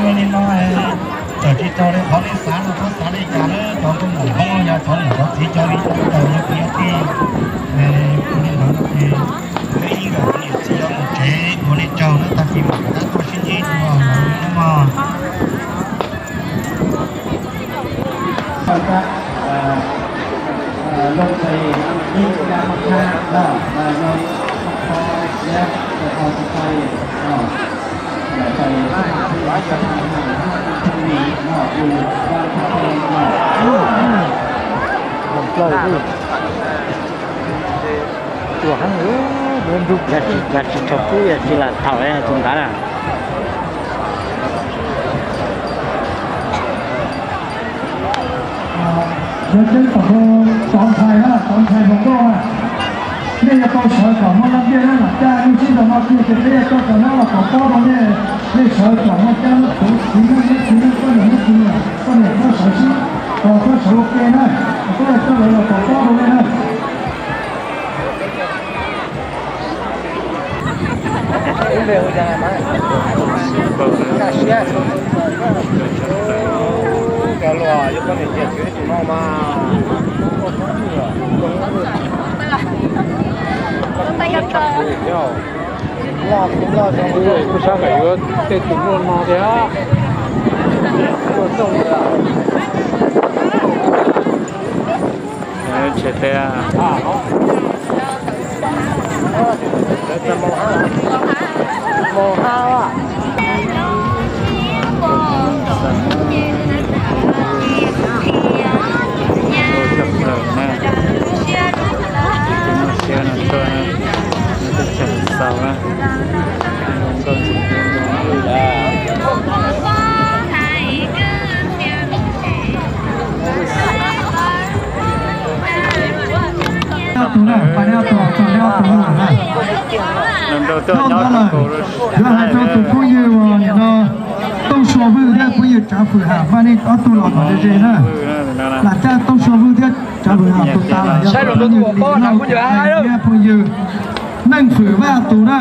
luôn đi nói ởที่เจ้าได้เขาได้สารเขาสารได้การเลยตอนก็หมดเขาอยากถอนเขาที่เจ้าได้เจ้าเนี่ยที่คนนี้เขาที่ไม่ยิ่งกว่าคนนี้ที่เราเจ๊คนนี้เจ้าเนี่ยตาที่มันตาตัวชิ้นยี่ตัวมาก็ลงไปยิ่งยามากแล้วเราพอแล้วเอาไปไปบ้านที่ร้อยจะทำที่นี้นอกอยู่บ้านที่เป็นนอกผมเล่าด้วยตัวข้างนู้นเดินดูอยากจะชอบที่ที่ละเท่าไหร่ตรงนั้นอ่ะเดี๋ยวเจ้าของสองไทยฮะสองไทยผมก็那个到小小猫那边那家用新的猫就是这个到小猫了，搞包的那小小猫家从关了没听了，关了要小心，搞到手边那，过来过来了，搞包的那。没有家吗？干实验室。干了，有可能解决的猫吗？不想给个这土木猫的啊，我弄的。切的啊。啊好。这猫哈。猫哈啊。sao á con phải đeo tổ chọn đeo tổ hả? Lần đầu tiên nhau tổ rồi. Giờ hai chỗ tổ cũng như nó tông số vừa theo cũng như trả phù hợp và nên có tổ lọt vào đây nữa. Là cha tông số vừa theo trả phù hợp tổ ta là. Sai rồi tổ của con nào cũng như ai đâu. Cũng như nâng phử vào tổ đó.